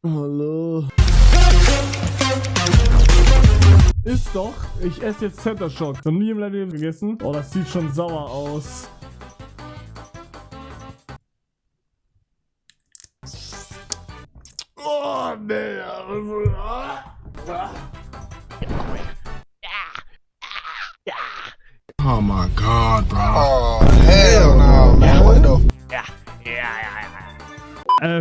Hallo. Ist doch. Ich esse jetzt Center Shock. Noch nie im Leben gegessen. Oh, das sieht schon sauer aus. Oh, nee. Oh my God, bro. Oh, hell no, man. What the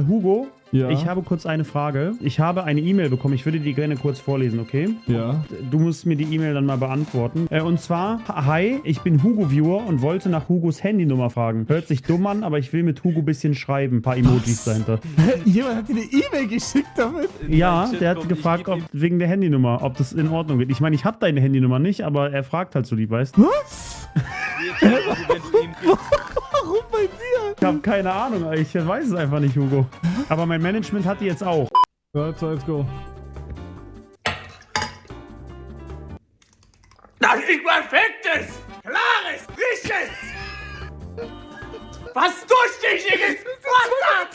Hugo, Ja. ich habe kurz eine Frage. Ich habe eine E-Mail bekommen. Ich würde die gerne kurz vorlesen, okay? Ja. Du musst mir die E-Mail dann mal beantworten. Und zwar, hi, ich bin Hugo-Viewer und wollte nach Hugos Handynummer fragen. Hört sich dumm an, aber ich will mit Hugo ein bisschen schreiben. Ein paar Emojis dahinter. Jemand hat dir eine E-Mail geschickt damit? Ja, der hat gefragt, ob wegen der Handynummer, ob das in Ordnung geht. Ich meine, ich habe deine Handynummer nicht, aber er fragt halt so lieb, weißt du? Was? Warum bei dir? Ich habe keine Ahnung, ich weiß es einfach nicht, Hugo. Aber mein Management hat die jetzt auch. Let's go. Das ist perfektes, klares, frisches, was durchsichtiges Wasser!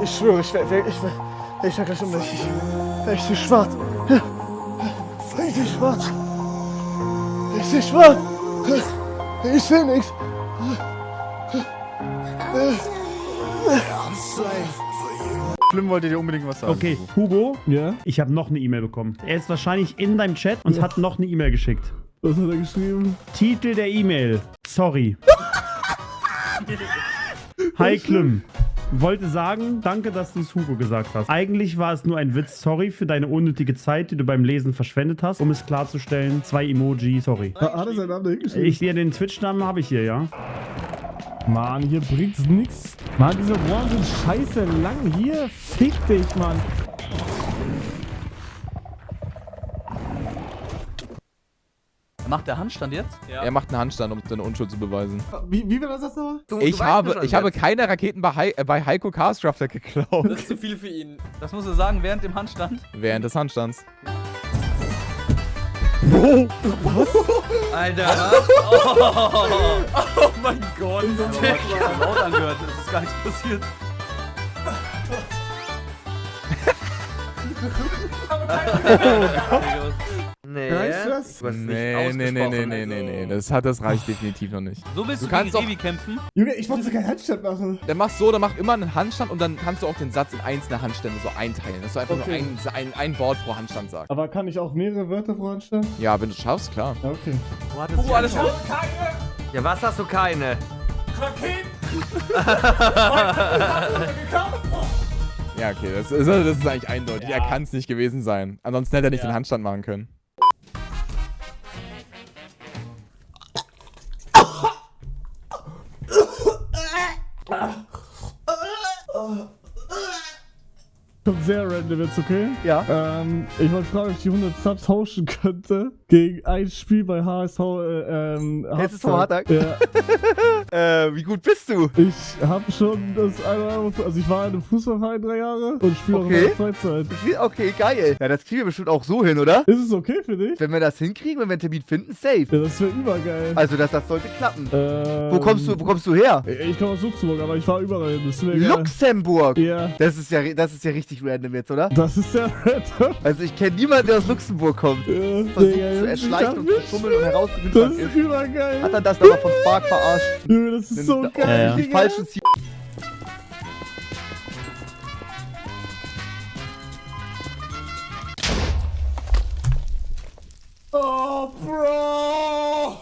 Ich schwöre, ich werde gleich ohnmächtig. Ich sehe schwarz. Ich sehe schwarz. Ich sehe schwarz. Ich sehe nichts. Schlimm, wollte dir unbedingt was sagen. Okay, Hugo, Ja? ich habe noch eine E-Mail bekommen. Er ist wahrscheinlich in deinem Chat und hat noch eine E-Mail geschickt. Was hat er geschrieben? Titel der E-Mail. Sorry. Hi Klim. Wollte sagen, danke, dass du es Hugo gesagt hast. Eigentlich war es nur ein Witz. Sorry für deine unnötige Zeit, die du beim Lesen verschwendet hast. Um es klarzustellen, 2 Emoji, sorry. Hat er seinen Namen hingeschrieben? Ich sehe den Twitch-Namen habe ich hier, ja. Mann, hier bringt's nix. Mann, diese Ohren sind scheiße lang. Hier, fick dich, Mann. Macht der Handstand jetzt? Ja. Er macht einen Handstand, um seine Unschuld zu beweisen. Wie war das nochmal? Ich habe keine Raketen bei Heiko Carstrafter geklaut. Das ist zu viel für ihn. Das musst du sagen während dem Handstand? Während des Handstands. Alter, was? Oh mein Gott. Der hat so laut angehört. Es ist gar nichts passiert. Nee. Reicht das? Nee. Das reicht definitiv noch nicht. So willst du kannst gegen doch- Evi kämpfen? Junge, ich wollte keinen Handstand machen. Dann machst so, dann mach immer einen Handstand und dann kannst du auch den Satz in einzelne Handstände so einteilen. Dass du einfach Okay. nur ein Wort pro Handstand sagst. Aber kann ich auch mehrere Wörter pro Handstand? Ja, wenn du es schaffst, klar. Ja, okay. Alles hoch. Ja, was hast du keine? Ja, okay, das ist eigentlich eindeutig. Er kann es nicht gewesen sein. Ansonsten hätte er nicht den Handstand machen können. Kommt sehr random jetzt, okay? Ja. Ich wollte fragen, ob ich die 100 Subs tauschen könnte gegen ein Spiel bei HSV, HSV Hartag? Ja, Wie gut bist du? ich habe schon das also ich war in einem Fußballverein 3 Jahre und spiele auch in Okay. meiner Freizeit. Okay, geil. Ja, das kriegen wir bestimmt auch so hin, oder? Ist es okay für dich? Wenn wir das hinkriegen, wenn wir einen Termin finden, safe. Ja, das wäre übergeil. Also, das sollte klappen. Wo Wo kommst du her? Ich komme aus Luxemburg, aber ich war überall hin. Das ist mir egal. Luxemburg. Ja, Das ist ja richtig random jetzt, oder? das ist ja random. Also, ich kenne niemanden, der aus Luxemburg kommt. Digga, Versucht Junge, zu ich erschleichen hab und mich- zu schummeln und herauszufinden, Das was ist ist. übergeil. Hat er das aber von Spark verarscht? Junge, das ist so geil. Die Digga. falschen Ziele. Oh, Bro!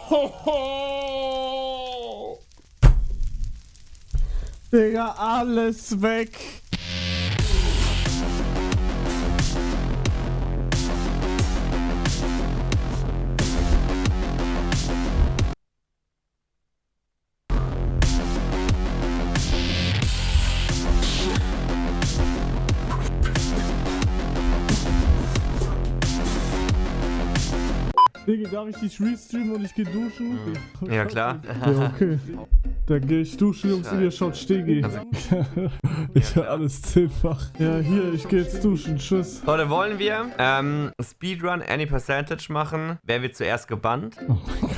Digga, alles weg. Digga, darf ich dich restreamen und ich geh duschen? Ja, klar. Ja, okay. Dann gehe ich duschen, Jungs, und ihr schaut Stegi. Also- Ich hab alles 10-fach. Ja, hier, ich gehe jetzt duschen. Tschüss. Leute, wollen wir Speedrun Any Percentage machen? Wer wird zuerst gebannt?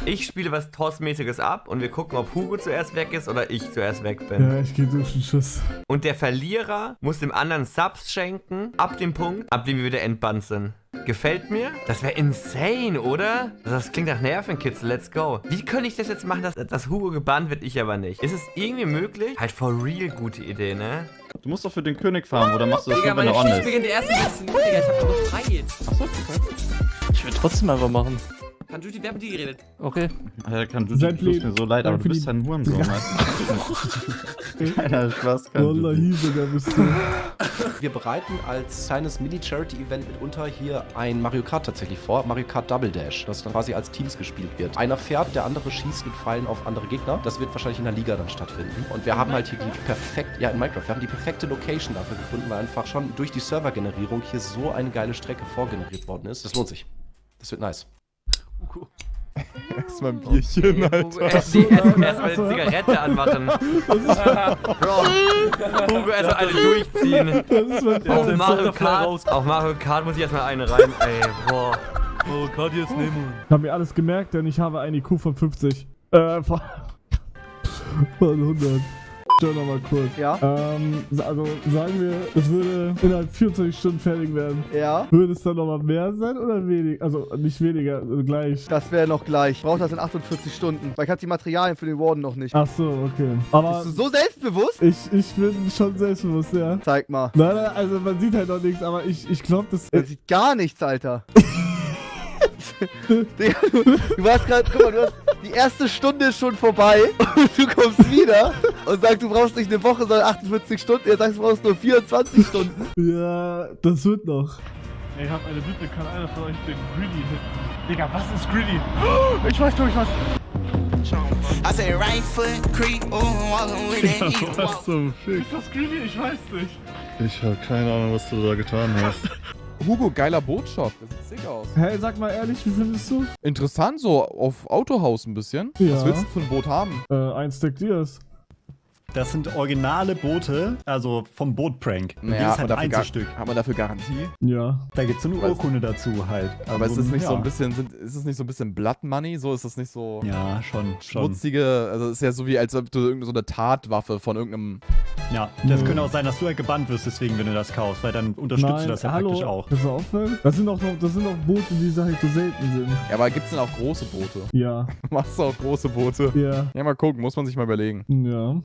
Ich spiele was Toss-mäßiges ab und wir gucken, ob Hugo zuerst weg ist oder ich zuerst weg bin. Ja, ich gehe duschen. Tschüss. Und der Verlierer muss dem anderen Subs schenken, ab dem Punkt, ab dem wir wieder entbannt sind. Gefällt mir? Das wäre insane, oder? Das klingt nach Nervenkitzel, let's go. Wie könnte ich das jetzt machen, dass Hugo gebannt wird, ich aber nicht? Ist es irgendwie möglich? Halt for real gute Idee, ne? Du musst doch für den König farmen, oder machst du das Digga, nur, wenn meine er on Schicht ist? beginnt der ersten letzten Digga, ich hab doch frei. Ich will trotzdem einfach machen. Kann Judy, wer hat mit dir geredet? Okay. Alter, kann du Sein tut mir Leben. so leid, aber Danke du bist für ein Hurensohn, weißt du? Keiner Spaß kann. Wallah, Hiese, da bist du. Wir bereiten als kleines Mini-Charity-Event mitunter hier ein Mario Kart tatsächlich vor. Mario Kart Double Dash, das dann quasi als Teams gespielt wird. Einer fährt, der andere schießt mit Pfeilen auf andere Gegner. Das wird wahrscheinlich in der Liga dann stattfinden. Und wir haben halt hier die in Minecraft, wir haben die perfekte Location dafür gefunden, weil einfach schon durch die Servergenerierung hier so eine geile Strecke vorgeneriert worden ist. Das lohnt sich. Das wird nice. Erstmal ein Bierchen, Hugo, Alter. erstmal eine Zigarette anmachen. Bro, Hugo erstmal eine durchziehen. Das ist mein Auf Mario Kart muss ich erstmal eine rein. Ey, boah. Oh Gott, jetzt nehmen. Ich habe mir alles gemerkt, denn ich habe einen IQ von 50. Von 100. Schau noch mal kurz. Ja. Also sagen wir, es würde innerhalb 24 Stunden fertig werden. Ja. Würde es dann nochmal mehr sein oder weniger? Also nicht weniger, also gleich. Das wäre noch gleich. Ich brauche das in 48 Stunden. Weil ich habe die Materialien für den Warden noch nicht. Ach so, okay. Aber Bist du so selbstbewusst? ich bin schon selbstbewusst, ja. Zeig mal. Nein, also man sieht halt noch nichts, aber ich glaube, das... Man sieht gar nichts, Alter. Digga, du warst gerade, guck mal, die erste Stunde ist schon vorbei und du kommst wieder und sagst, du brauchst nicht eine Woche, sondern 48 Stunden. Jetzt sagst du, brauchst nur 24 Stunden. Ja, das wird noch. Ey, ich hab eine Bitte, kann einer von euch den Greedy hitten? Digga, was ist Greedy? Ich weiß doch, ich weiß. I say right foot creep, walking with that heel. Was zum Fick? Ist das Greedy? Ich weiß nicht. Ich habe keine Ahnung, was du da getan hast. Hugo, geiler Bootshop. Das sieht sick aus. Hey, sag mal ehrlich, wie findest du? Interessant, so auf Autohaus ein bisschen. Ja. Was willst du für ein Boot haben? Ein Stack Dias. Das sind originale Boote, also vom Bootprank. Und Naja, die ist halt Einzelstück. hat man dafür Garantie? Ja. Da gibt's so eine Urkunde dazu halt. Aber Also ist es nicht so ein ja. bisschen, ist es nicht so ein bisschen Blood Money? So ist es nicht so Ja, schon. schmutzige, also ist ja so wie, als ob du irgendeine so eine Tatwaffe von irgendeinem... Ja, das könnte auch sein, dass du halt gebannt wirst deswegen, wenn du das kaufst, weil dann unterstützt du das ja praktisch auch. Pass auf, das sind auch Boote, die halt so selten sind. Ja, aber gibt's denn auch große Boote? Ja. Machst du auch große Boote? Ja. Ja, mal gucken, muss man sich mal überlegen. Ja.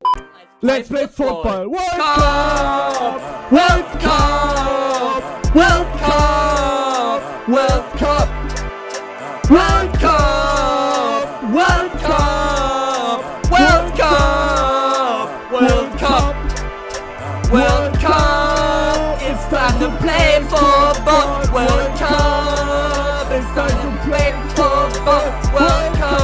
Let's play football! World Cup! World Cup! World Cup! World Cup! World Cup! World Cup! World Cup! World Cup! World Cup! It's time to play football! World Cup! It's time to play football! World Cup!